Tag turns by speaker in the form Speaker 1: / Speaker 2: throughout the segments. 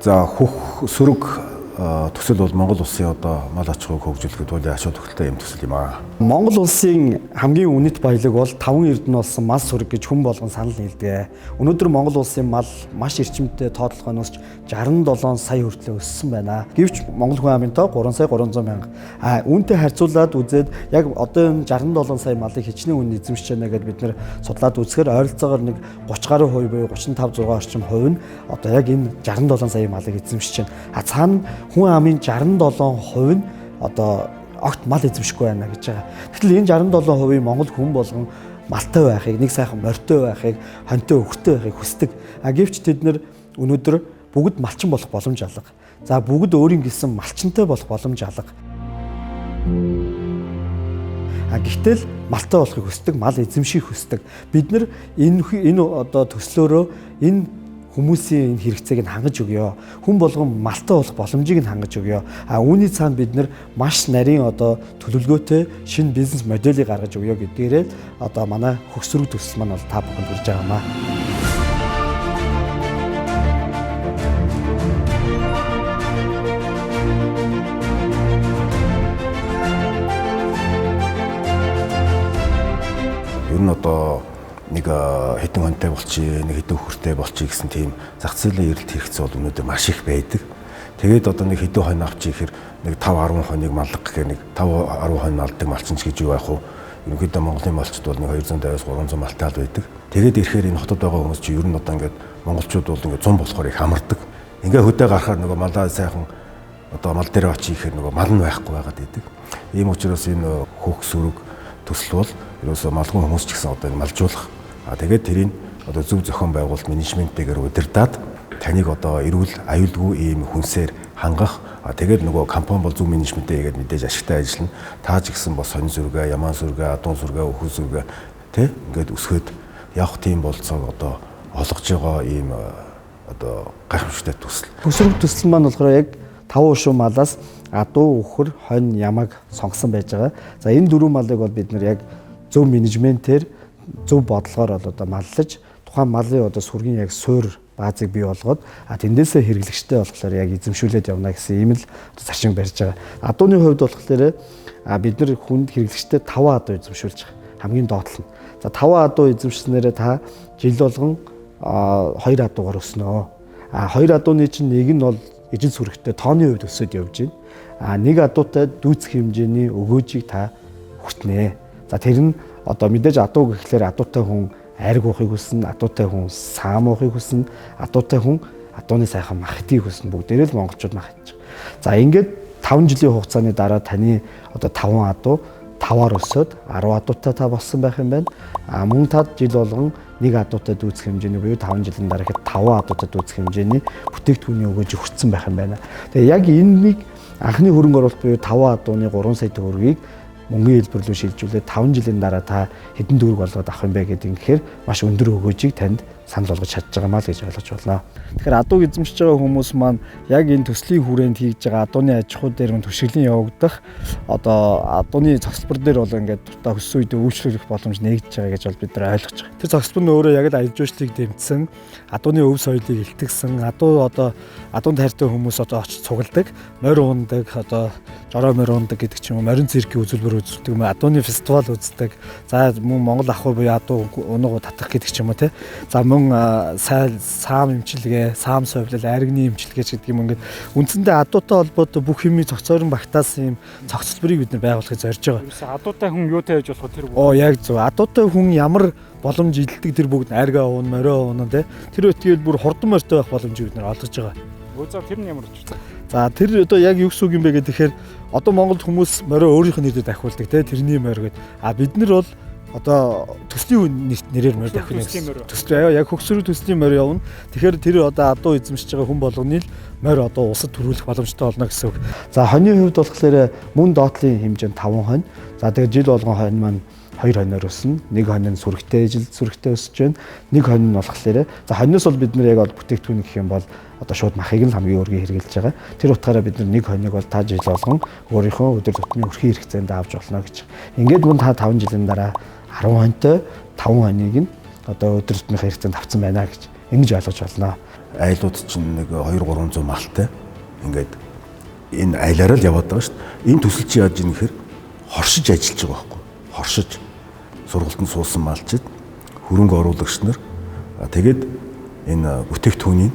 Speaker 1: За хөх сөрөг төсөл бол Монгол улсын одоо мал аж ахуйг хөгжүүлэхэд бол ашиг тохиолтой юм төсөл юм аа.
Speaker 2: Монгол улсын хамгийн үнэт баялаг бол 5 эрдэнэ болсон мал сүрэг гэж хүн болгон санал нийлдэг. Өнөөдөр Монгол улсын мал маш эрчимтэй тоотлогоноос 67 сая хүртэл өссөн байна. Гэвч Монгол хүн амын тоо 3 сая 300 мянга. Үүнтэй харьцуулаад үзээд яг одоо энэ 67 сая малыг хичнээн үн эзэмшиж байна гэдээ бид нэр судлаад үзэхээр ойролцоогоор нэг 30 гаруй хувь буюу 35 6 орчим хувь нь одоо яг энэ 67 сая малыг эзэмшиж байна. Цаана хүн амын 67% нь одоо огт мал эзэмшихгүй байна гэж байгаа. Гэтэл энэ 67% Монгол хүн болгон малтай байхыг, нэг сайхан морьтой байхыг, хоньтой өвгтэй байхыг хүсдэг. Гэвч тэд нэр өнөөдөр бүгд малчин болох боломж алга. За бүгд өөрийн гэсэн малчинтай болох боломж алга. Гэхдээ малтай болохыг хүсдэг, мал эзэмшихийг хүсдэг. Бид нар энэ одоо төслөөрөө энэ хүмүүсийн энэ хэрэгцээг нь хангаж өгье. Хүн болгон малтай болох боломжийг нь хангаж өгье. Үүний цаана бид нар маш нарийн одоо төлөвлөгөөтэй шинэ бизнес моделийг гаргаж өгье гэдгээрээ одоо манай хөгсрөг төсөл маань бол та бүхэнд хүрж байгаа маа.
Speaker 1: Ер нь одоо нэг хэдэн хонтой болчих, нэг хэдэн хүртэй болчих гэсэн тийм зах зээлийн эрэлт хэрэгцээ бол өнөөдөр маш их байдаг. Тэгээд одоо нэг хэдэн хонь авчих гэхээр нэг 5-10 хоныг маллах гэхээр нэг 5-10 хонь алдаг малчинч гэж юу яах вэ? Ерөнхийдөө Монголын малчд бол нэг 250-аас 300 малтай ал байдаг. Тэгээд ирэхээр энэ хотод байгаа хүмүүс чи ер нь одоо ингээд монголчууд бол ингээд 100 болохоор их хамардаг. Ингээ хөдөө гарахаар нөгөө малаа сайхан одоо мал дээр очиж ихээр нөгөө мал нь байхгүй байгаад байдаг. Ийм учраас энэ хөх сүрэг төсөл бол ерөөсөө малгун хүмүүс ч гэсэн одоо малжуулах. Тэгээд тэрийг одоо зөв зохион байгуулалт менежменттэйгээр удирдаад таныг одоо эрүүл аюулгүй ийм хүнсээр хангах. Тэгээд нөгөө компани бол зөв менежменттэй игээд мэдээж ашигтай ажиллана. Таа ч гэсэн бас сонин сүргээ, ямаан сүргээ, адуун сүргээ, өхөн сүргээ тэ ингээд өсгөөд явах тийм болцоог одоо олгож байгаа ийм одоо гайхамшигтай төсөл.
Speaker 2: Хөгсрөг төсөл маань болохоор яг 5 шуу малаас адуу, өхөр, хонь, ямаг сонгосон байж байгаа. За энэ дөрвөн малыг бол бид нар яг зөв менежментээр зөв бодлогоор одоо маллаж тухайн малын одоо сүргийн яг суурь баазыг бий болгоод тэндээсээ хэрэглэгчтэй болохоор яг эзэмшүүлээд явна гэсэн ийм л зарчим барьж байгаа. Адууны хувьд болохоор бид нар хүнд хэрэглэгчтэй 5 адуу эзэмшүүлж байгаа. Хамгийн доотлол нь. За 5 адуу эзэмшснээрээ та жил болгон 2 адуугаар өснөө. 2 адууны чинь нэг нь бол ижил сүрэгтэй тооны хувьд өсөд явж байна. Нэг адуутай дүүцэх хэмжээний өгөөжийг та хүртнэ. За тэр нь одоо мэдээж адуу гэхлээр адуутай хүн айрг уухыг хүснэ, адуутай хүн саам уухыг хүснэ, адуутай хүн адууны сайхан махтыг хүснэ. Бүгдээрээ л монголчууд махиж байгаа. За ингээд 5 жилийн хугацааны дараа таны одоо 5 адуу 5-аар өсөд 10 адуутай та болсон байх юм байна. Мөн та жил болгон нэг адуутай дүүцэх хэмжээний буюу 5 жилийн дараа ихэд 5 адуутай дүүцэх хэмжээний бүтээгдэхүүний өгөөж хүртсэн байх юм байна. Тэгээ яг энэнийг анхны хөрөнгө оруулалт буюу 5 адууны 3 сая төгрөгийг мөнгөний хэлбэр рүү шилжүүлээд 5 жилийн дараа та хэдэн төгрөг олгоод авах юм бэ гэдэг ингэхээр маш өндөр өгөөжийг танд санал болгож чадж байгаа маа л гэж ойлгож байна. Тэгэхээр адууг эзэмшиж байгаа хүмүүс маань яг энэ төслийн хүрээнд хийж байгаа адууны аж ахуй дээр нь түшиглэн явагдах одоо адууны цогцлбор дээр бол ингээд дуртай өссөн үед үйлчлүүлэх боломж нэгдэж байгаа гэж бол бид нар ойлгож байгаа. Тэр цогцлбор нь өөрөө яг л аж жуулчлалыг дэмжсэн, адууны өв соёлыг илтгэсэн, адуун тайртай хүмүүс одоо очиж цугладаг, морь уундаг, одоо жороо морь уундаг гэдэг ч юм уу, морин циркийн үзүүлбэр үздэг, адууны фестивал үздэг. За мөн Монгол ах буюу адуу унууг татах гэдэг ч юм уу те. За саам имчилгээ, саам совлол, айргны имчилгээч гэдэг юм ингээд үндсэндээ адуутай холбоотой бүх юмны цогцорын багтаас ийм цогцлборыг бид нар байгуулахыг зорж байгаа.
Speaker 3: Адуутай хүн юутай байж болох тэр
Speaker 2: яг зөв. Адуутай хүн ямар боломж илдэг тэр бүгд айргаа уун, морио уун те. Тэр өтгөл бүр хурдан морьтой байх боломжийг бид нар олгож байгаа.
Speaker 3: За тэр нь ямар ч вэ?
Speaker 2: За тэр одоо яг юу гэсэн үг юм бэ гэхээр одоо Монголд хүмүүс морио өөрийнх нь нэрээр дахиулдаг те. Тэрний морь гэдэг. Бид нар бол одоо төслийн нэрээр морь дахиулна гэсэн. Төслийн яг хөгсрөг төслийн морь явна. Тэгэхээр тэр одоо адуу эзэмшиж байгаа хүн болгоны л морь одоо улсад төрүүлэх боломжтой болно гэсэн үг. За хоньны хувьд болохоор мөн доотлын хэмжээнд 5 хонь. За тэгээд жил болгон хонь маань 2 хоньор өснө. Нэг хонь нь сүрэгтэй, жил сүрэгтэй өсөж байна. Нэг хонь нь болохоор за хоньноос бол бид нар яг бол бүтээгдэхүүн гэх юм бол одоо шууд махыг нь хамгийн өргөөр хэрэглэж байгаа. Тэр утгаараа бид нар нэг хоньыг бол та жил болгон өөрийнхөө өдөр тутмын өрхийн хэрэгцээнд авч болно гэж. Ингээд мөн та 5 жилийн дараа 10 хоньтой 5 хоньыг нь одоо өдөр тутмын хэрэгцээнд авсан байна гэж Ингэж ойлгож байна.
Speaker 1: Айлууд чинь нэг 200-300 малтай. Ингээд энэ айлаараа л яваад байгаа шүү дээ. Энэ төсөл чи яаж ийм гэхээр хоршиж ажиллаж байгаа байхгүй. Хоршиж сургалтанд суусан малчид хөрөнгө оруулагч нар тэгээд энэ бүтээгдэхүүнийг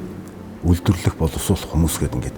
Speaker 1: үйлдвэрлэх боловсруулах хүмүүс гэдэг ингээд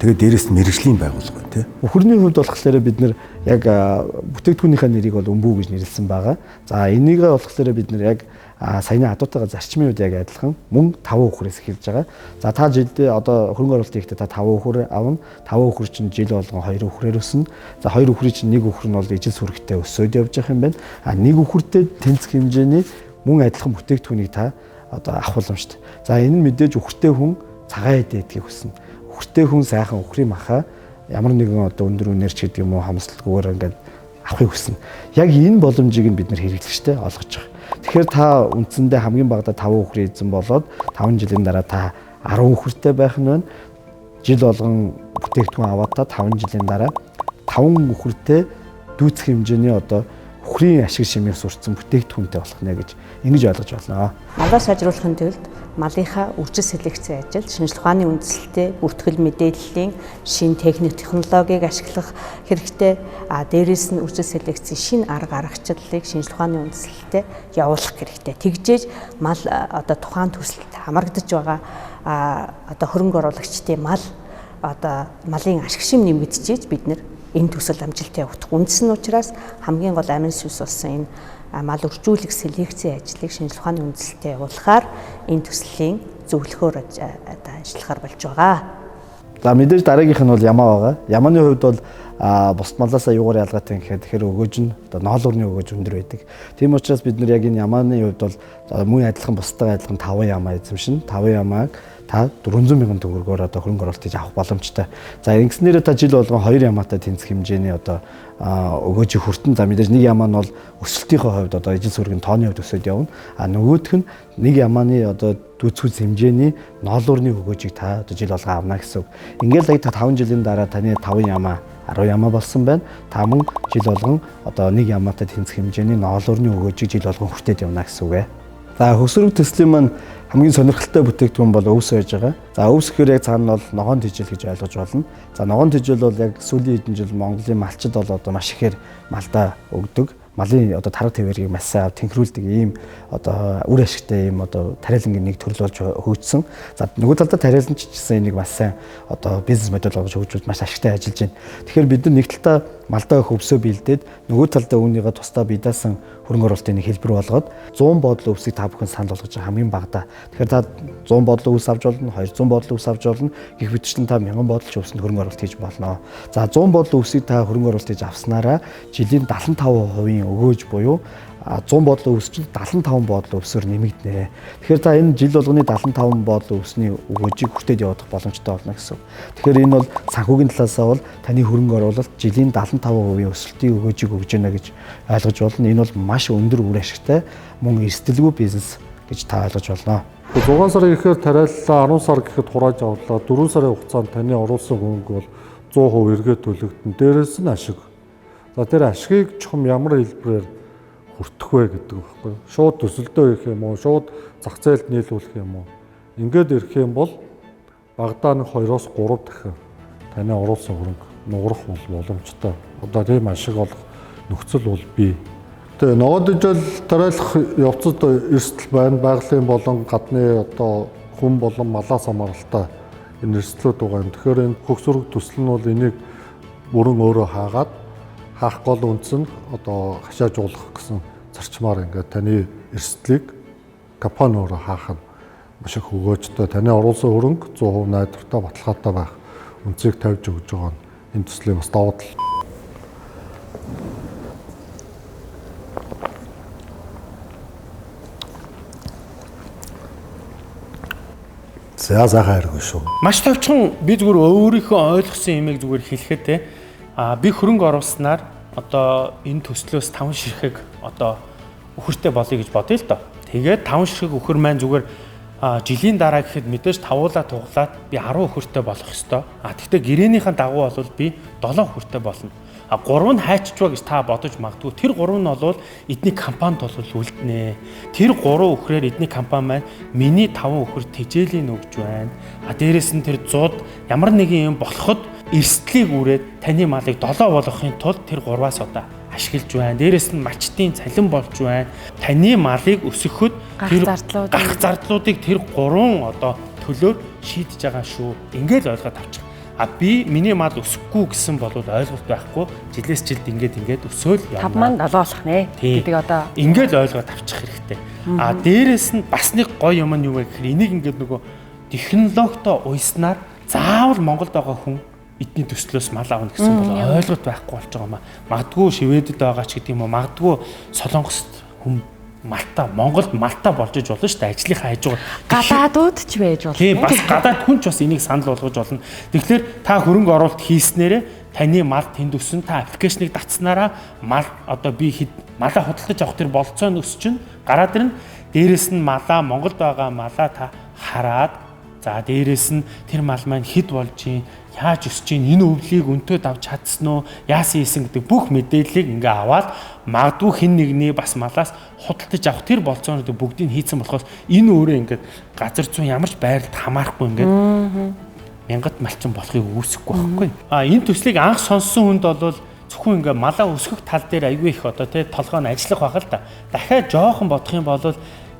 Speaker 1: тэгээд дээрэс нь мэрэгжлийн байгууллага байна тий.
Speaker 2: Үхрийн хувьд болохоор бид нэр яг бүтээгдэхүүнийхээ нэрийг бол өмбүү гэж нэрлсэн байгаа. За энийгээ болохоор бид нэр яг саяны адуутайгаа зарчмын үед яг адилхан мөн 5 үхрээс эхэлж байгаа. За та жилдээ одоо хөрөнгө оруулалт хийхдээ та 5 үхэр авна. 5 үхэр чинь жил болгон 2 үхрээр өснө. За 2 үхрийн чинь 1 үхэр нь бол ижил сүрэгтэй өсөөд явж байгаа юм байна. 1 үхэртэй тэнцэх хэмжээний мөн адилхан бүтээгдэхүүнийг та одоо авах боломжтой. За энэ нь мэдээж үхэртэй хүн цагаан эдээдгийг хүснэ. Үхэртэй хүн сайхан үхрийн маха ямар нэгэн одоо өндөр үнээрч гэдэг юм уу хамсалгүйгээр ингээд авахыг хүснэ. Яг энэ боломжийг нь бид нар хэрэглэгчтэй олгож байгаа. Тэгэхээр та үндсэндээ хамгийн багадаа 5 үхрийн эзэн болоод 5 жилийн дараа та 10 үхэртэй байх нь байна. Жил болгон бүтээгдэхүүн аваад та 5 жилийн дараа 5 үхэртэй дүүцэх хэмжээний одоо үхрийн ашиг шимийг сурцсан бүтээгдэхүүнтэй болох нэ гэж ингэж ойлгож байна.
Speaker 4: Малаа сайжруулахын тулд малынхаа үржил селекцийн ажил, шинжилгээ ухааны үндэслэлтэй бүртгэл мэдээллийн шин техник технологиг ашиглах хэрэгтэй. Дээрээс нь үржил селекцийн шин арга аргачлалыг шинжилгээ ухааны үндэслэлтэй явуулах хэрэгтэй. Тэгжээж мал одоо тухайн төсөлд хамрагдаж байгаа одоо хөрөнгө оруулагчдын мал одоо малын ашиг шим нэмэгдчихэж бид нэр энэ төсөл амжилттай явагдах. Үндс нь учраас хамгийн гол амин сүнс болсон энэ мал үржүүлэх селекцийн ажлыг шинжилгээ ухааны үндэслэлтэй явуулахаар энэ төслийн зөвлөхөөр одоо ажиллахаар болж байгаа.
Speaker 2: За мэдээж дараагийнх нь бол ямаа байгаа. Ямааны хувьд бол бусд малаасаа юугаар ялгаатай гэхээр тэгэхээр өгөөж нь одоо ноолуурны өгөөж өндөр байдаг. Тийм учраас бид нар яг энэ ямааны хувьд бол мөн адилхан бусдаа адилхан 5 ямаа эзэмшин. 5 ямааг та 400 мянган төгрөгөөр одоо хөрөнгө оруулалт хийж авах боломжтой. За ингэснээр та жил болгон 2 ямаатай тэнцэх хэмжээний одоо өгөөжийг хүртэн. За мэдээж нэг ямаа нь бол өсөлтийнхөө хувьд одоо ижил сүргийн тооны хувьд өсөд явна. Нөгөөх нь нэг ямааны одоо дүүцгүүц хэмжээний ноолуурны өгөөжийг та одоо жил болгон авна гэсэн үг. Ингээл та 5 жилийн дараа таны 5 ямаа 10 ямаа болсон байна. Та мөн жил болгон одоо нэг ямаатай тэнцэх хэмжээний ноолуурны өгөөжийг жил болгон хүртээд явна гэсэн үг ээ. За хөсрөг төслийн маань хамгийн сонирхолтой бүтээгдэхүүн бол өвс байж байгаа. За өвс гэхээр яг цаана бол ногоон тижэл гэж ойлгож байна. За ногоон тижэл бол яг сүүлийн хэдэн жил Монголын малчид бол одоо маш ихээр малдаа өгдөг. Малын одоо тарга твэргийг маш сайн тэнхрүүлдэг ийм одоо үр ашигтай ийм одоо тариалангийн нэг төрөл болж хөгжсөн. За нөгөө талдаа тариалан ч гэсэн энийг маш сайн одоо бизнес модель болгож хөгжүүлж маш ашигтай ажиллаж байна. Тэгэхээр бид нар нэг талдаа малдаа өвсөө бэлдээд нөгөө талдаа үүнийгээ тусдаа бие даасан хөрөнгө оруулалтын хэлбэр болгоод 100 бодлоо өвсийг та бүхэн санал болгож байгаа хамгийн багадаа. Тэгэхээр та 100 бодлоо өвс авч болно, 200 бодлоо өвс авч болно. Гэх мэтчлэн та 1000 бодлоо өвсөнд хөрөнгө оруулалт хийж болно. За 100 бодлоо өвсийг та хөрөнгө оруулалт хийж авснараа жилийн 75% өгөөж буюу 100 бодлоо өвс чинь 75 бодлоо өвсөөр нэмэгдэнэ. Тэгэхээр та энэ жил болгоны 75 бодлоо өвсний өгөөжийг хүртээд явах боломжтой болно гэсэн. Тэгэхээр энэ бол санхүүгийн талаасаа бол таны хөрөнгө оруулалт жилийн 75% өсөлтийн өгөөжийг өгж байна гэж ойлгож болно. Энэ бол маш өндөр үр ашигтай мөн эрсдэлгүй бизнес гэж та ойлгож байна.
Speaker 5: 6 сарын ихээр тариаллаа, 10 сар гэхэд хурааж авлаа. 4 сарын хугацаанд таны оруулсан хөрөнгө бол 100% эргээд төлөгдөн. Дээрээс нь ашиг. За тэр ашигыг чухам ямар хэлбэрээр хүртэх вэ гэдэг байхгүй юу? Шууд төсөлдөө ирэх юм уу? Шууд зах зээлд нийлүүлэх юм уу? Ингээд ирэх юм бол багадаа нэг 2-оос 3 дахин таны оруулсан хөрөнгө нугарах боломжтой. Одоо тийм ашиг олох нөхцөл бол бий. Тэгээ ногоон дижил тариалах явцад эрсдэл байна. Байгалийн болон гадны одоо хүн болон малаас хамааралтай энэ эрсдлүүд байгаа юм. Тэгэхээр энэ хөгсөрөг төсөл нь бол энийг бүрэн өөрөө хаагаад хаах гол үндэс нь одоо хашаажуулах гэсэн зарчмаар ингээд таны эрсдлийг компани өөрөө хаах нь маш их өгөөжтэй. Таны оруулсан хөрөнгө 100% найдвартай баталгаатай байх үнцийг тавьж өгж байгаа нь энэ төслийн бас давуу тал.
Speaker 1: За сайхан хайргүй шүү.
Speaker 6: Маш товчхон би зүгээр өөрийнхөө ойлгосон юмыг зүгээр хэлэхэд би хөрөнгө оруулснаар одоо энэ төслөөс 5 ширхэг одоо үхэртэй болъё гэж бодъё л доо. Тэгээд 5 ширхэг үхэр маань зүгээр жилийн дараа гэхэд мэдээж тавуулаа туглаад би 10 үхэртэй болох ёстой. Тэгвэл гэрээнийхэн дагуу бол би 7 үхэртэй болно. 3 нь хайччихва гэж та бодож магадгүй. Тэр 3 нь бол эдний компанид бол үлднэ. Тэр 3 өхрээр эдний компани маань миний 5 өхөр тэжээлийн өгж байна. Дээрээс нь тэр 100-д ямар нэгэн юм болоход эрсдлийг үрээд таны малыг 7 болгохын тулд тэр 3-аас одоо ашиглаж байна. Дээрээс нь мачтын цалин болж байна. Таны малыг өсгөхөд тэр гарах зардлуудыг тэр 3 одоо төлөөр шийдэж байгаа шүү. Ингээд ойлгоод авчих. Би миний мал өсөхгүй гэсэн бол ойлголт байхгүй. Жилээс жилд ингээд өсөөл явна.
Speaker 7: 5 маань 7 болох нэ гэдэг одоо
Speaker 6: ингээд ойлгоод авчих хэрэгтэй. Дээрээс нь бас нэг гоё юм нь юу вэ гэхээр энийг ингээд нөгөө технологитой уйснаар заавал Монголд байгаа хүн эдний төслөөс мал авна гэсэн бол ойлголт байхгүй болж байгаа юм. Магадгүй Шведэд байгаа ч гэдэг юм уу, магадгүй Солонгост хүн Монголд Малта болж иж болно шүү дээ. Ажлынхаа хажуугаар
Speaker 7: гадаадууд ч байж болно.
Speaker 6: Тийм бас гадаад хүн ч бас энийг санал болгож болно. Тэгэхээр та хөрөнгө оруулалт хийснээрээ таны мал тэнд өссөн, та аппликейшнийг татснараа мал одоо би малаа худалдаж авах тэр болцоо нь өсчин гараад ирнэ. Дээрээс нь Монголд байгаа малаа та хараад за дээрээс нь тэр мал маань хэд болж ийн, яаж өсөж ийн, энэ өвлийг өнтөд авч чадсан уу, яасан ийсэн гэдэг бүх мэдээллийг ингээ аваад магадгүй хэн нэгний бас малаас худалдаж авах тэр болцоонууд бүгдийг хийцэн болохоос энэ өөрөө ингээд газар зүйн ямар ч байрлалд хамаарахгүй ингээд мянгат малчин болохыг үүсэхгүй байхгүй. Энэ төслийг анх сонссон хүнд бол зөвхөн ингээ малаа өсгөх тал дээр аягүй их одоо тий толгой нь ажиллах байгаа л да. Дахиад жоохон бодох юм бол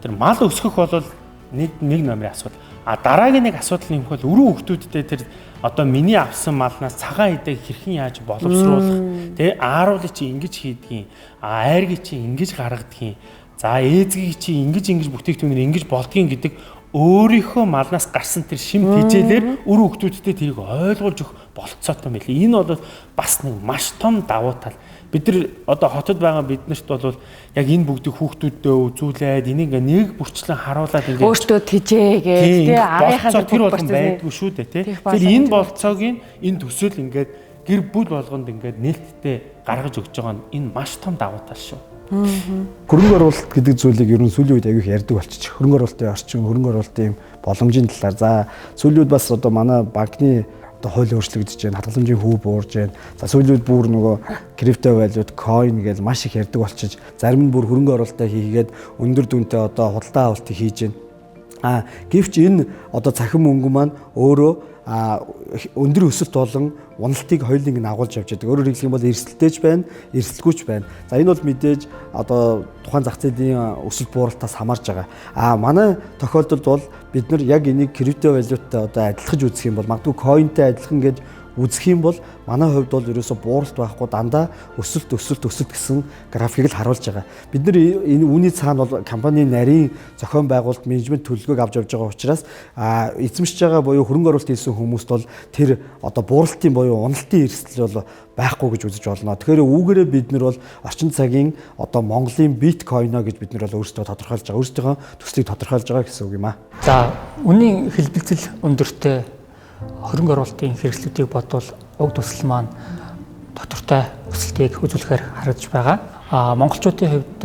Speaker 6: тэр мал өсгөх бол нэг номерын асуудал. Дараагийн нэг асуудал нэмэх бол өрөө хүүхдүүдтэй тэр одоо миний авсан малнаас цагаан идэг хэрхэн яаж боловсруулах тий ааруулыг чи ингэж хийдгийг айргийг чи ингэж гаргадгийг за ээзгийг чи ингэж бүтээгдэхүүнээр ингэж болдгийг гэдэг өөрийнхөө малнаас гарсан тэр шим тэжээлэр өрөө хүүхдүүдтэй тэрийг ойлгуулж өгөх болцоотой мэлээ. Энэ бол бас нэг маш том давуу тал. Бид нар одоо хотод байгаа биднэрт бол яг энэ бүгдийг хүүхдүүдэд үзүүлээд энийг нэг бүрчлэн харуулад ингээд
Speaker 7: өөртөө тижээгээд тий аавынхаа
Speaker 6: тэр болгон байдгүй шүү дээ тий. Тэгэхээр энэ болцоог энэ төсөөл ингээд гэр бүл болгонд ингээд нээлттэй гаргаж өгч байгаа нь энэ маш том давуу тал шүү.
Speaker 2: Хөрөнгө оруулалт гэдэг зүйлийг ер нь сүүлийн үед аягүй ярьдаг болчих. Хөрөнгө оруулалтын орчин, хөрөнгө оруулалтын боломжийн талаар за сүүлийн үед бас одоо манай банкны одоо хууль өөрчлөгдөж байна, хадгаламжийн хүү буурж байна. За сүүлийн үед бүр нөгөө крипто валют, coin гэж маш их ярьдаг болчих. Зарим нь бүр хөрөнгө оруулалтаа хийгээд өндөр дүнтэй одоо худалдаа авалтыг хийж байна. Гэвч энэ одоо цахим мөнгө маань өөрөө өндөр өсөлт болон уналтыг хоёуланг нь агуулж явж байгаа. Өөрөөр хэлэх юм бол эрсдэлтэйч байна, эрсдэлгүйч байна. За энэ бол мэдээж одоо тухайн зах зээлийн өсөлт бууралтаас хамаарж байгаа. Манай тохиолдолд бол бид нар яг энийг крипто валюттай одоо адилхаж үзэх юм бол магадгүй coinтэй адилхан гэж үзэх юм бол манай хувьд бол ерөөсө бууралт байхгүй дандаа өсөлт гэсэн графикийг л харуулж байгаа. Бид нар энэ үүний цаана бол компанийн нарийн зохион байгуулалт менежмент төлөвлөгөөг авч явж байгаа учраас эзэмшиж байгаа буюу хөрөнгө оруулалт хийсэн хүмүүст бол тэр одоо бууралтын буюу уналтын эрсдэл бол байхгүй гэж үзэж болно. Тэгэхээр үүгээрээ бид нар бол орчин цагийн одоо Монголын биткойно гэж бид нар бол өөрсдөө тодорхойлж байгаа. Өөрсдийнхөө төслийг тодорхойлж байгаа гэсэн үг юм аа.
Speaker 8: За үнийн хэлбэлцэл өндөртэй хөрөнгө оруулалтын хэрэгслүүдийг бодвол уг төсөл маань тодорхой өсөлтийг үзүүлэхээр харагдж байгаа. Монголчуудын хувьд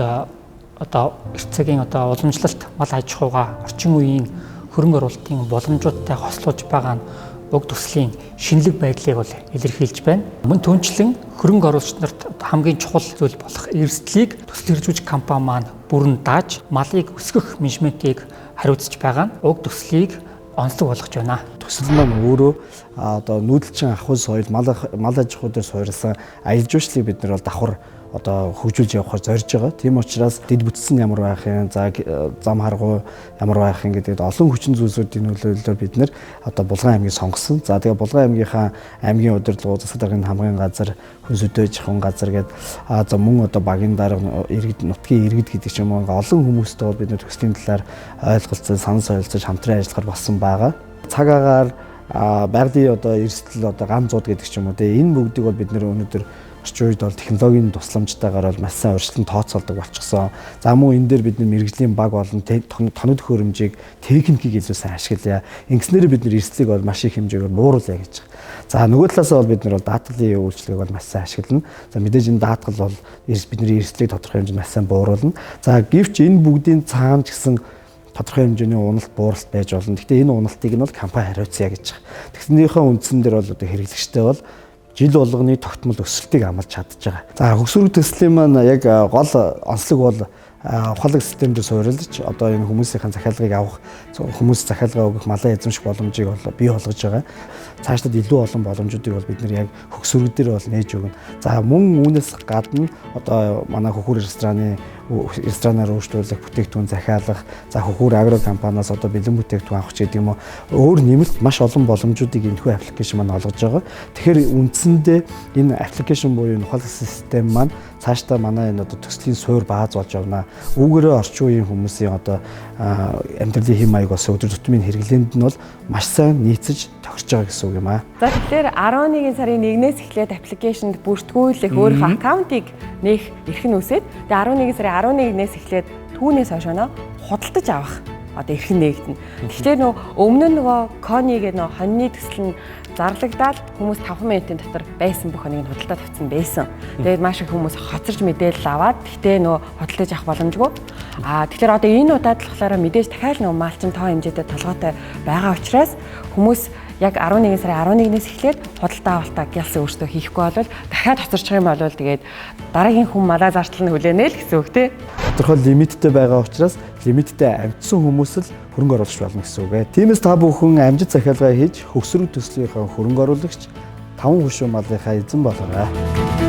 Speaker 8: одоо эрт цагийн одоо уламжлалт мал аж ахуйгаа орчин үеийн хөрөнгө оруулалтын боломжуудтай хослуулж байгаа нь уг төслийн шинэлэг байдлыг бол илэрхийлж байна. Мөн түнчлэн хөрөнгө оруулагч нарт хамгийн чухал зүйл болох эрсдлийг төсөл хэрэгжүүлж компани маань бүрэн дааж малыг өсгөх менежментийг хариуцж байгаа нь уг төслийг онцлог болгож байна.
Speaker 2: Төсөл маань өөрөө одоо нүүдэлчин ахуй соёл мал аж ахуй дээр суурилсан аялал жуулчлалыг бид нар бол давхар одоо хөгжүүлж явахаар зорж байгаа. Тийм учраас дэд бүтцэн ямар байх юм, за зам харгуй ямар байх юм гэдэг олон хүчин зүйлсүүдийн нөлөөллөөр бид нар одоо Булган аймгийг сонгосон. За тэгээ Булган аймгийнхаа аймгийн удирдлагын засаг даргын хамгийн газар, хүн сөдөөж хон газар гэдэг за мөн одоо багийн дарга иргэд нутгийн иргэд гэдэг ч юм уу олон хүмүүстэй бид нар төслийн талаар ойлголцож, санал солилцож хамтран ажиллахаар болсон байгаа. Цаг агаар байгалийн одоо эрсдэл одоо гам зууд гэдэг ч юм уу энэ бүгдийг бол бид нэр өнөөдөр орчин үед бол технологийн тусламжтайгаар бол маш сайн урьдчилан тооцоолдог болчихсон. За мөн энэ дээр бидний мэрэгжлийн баг болон тоног төхөөрөмжийг техникийг илүү сайн ашиглая. Ингэснээр бид нар эрсдлийг бол маш их хэмжээгээр бууруулъя гэж. За нөгөө талаасаа бол бид нар бол даатгалын үйлчлэгийг бол маш сайн ашиглана. За мэдээж энэ даатгал бол бидний эрсдлийг тодорхой хэмжээнд маш сайн бууруулна. За гэвч энэ бүгдийн цаана ч гэсэн тодорхой хэмжээний уналт бууралт байж болно. Гэхдээ энэ уналтыг нь бол компани хариуцъя гэж байгаа. Техникийнхээ үндсэн дээр бол одоо хэрэглэгчтэй бол жил болгоны тогтмол өсөлтийг амлаж чадж байгаа. За хөгсөрөг төслийн маань яг гол онцлог бол ухаалаг системд суурилж одоо энэ хүмүүсийн захиалгыг авах, хүмүүс захиалгаа өгөх малын эзэмших боломжийг бол бий болгож байгаа. Цаашдад илүү олон боломжуудыг бол бид нар яг хөгсөрөг дээр бол нээж өгнө. За мөн үүнээс гадна одоо манай хөхүүр ресторанаар өөрчлөлөх, бүтээгдэхүүн захиалах, за хөхүүр агро компаниас одоо бэлэн бүтээгдэхүүн авах гэдэг юм уу. Өөр нэмэлт маш олон боломжуудыг энэхүү аппликейшн маань олгож байгаа. Тэгэхээр үндсэндээ энэ аппликейшн буюу энэ ухаалаг систем маань цаашдаа манай энэ одоо төслийн суурь бааз болж явна. Үүгээрээ орчин үеийн хүмүүсийн одоо амьдралын хэм маяг бас өдөр тутмын хэрэглээнд нь бол маш сайн нийцэж тохирч байгаа гэсэн үг юм аа.
Speaker 7: За тэгэхээр 11 сарын 1-ээс эхлээд аппликейшнд бүртгүүлэх өөрийнхөө аккаунтыг нээх эрх нь үсээд тэгээ 11 сарын 11-ээс эхлээд түүнээс хойшоо худалдаж авах одоо эрх нь нээгдэнэ. Тэгэхээр өмнө нь Конигээ хоньны төсөл нь зарлагдаад хүмүүс 5 минутын дотор байсан бүх хоныг худалдаад авсан байсан. Тэгээд маш их хүмүүс хоцорж мэдээлэл аваад гэхдээ худалдаж авах боломжгүй. Тэгэхээр одоо энэ удаад болохоор мэдээж дахиад малчин тоо хэмжээтэй толгойтой байгаа учраас хүмүүс яг 11 сарын 11-ээс эхлээд худалдаа авалтаа гялсан өөртөө хийхгүй бол дахиад хоцорчих юм бол тэгээд дараагийн хүн малаа зарцлал нь хүлээнэ л гэсэн үг тий.
Speaker 2: Тодорхой лимиттэй байгаа учраас лимиттэй амжсан хүмүүс л хөрөнгө оруулагч болно гэсэн үг. Тиймээс та бүхэн амжит захиалга хийж хөгсөрөг төслийнхаа хөрөнгө оруулагч 5 хөшөө малынхаа эзэн болгоорой.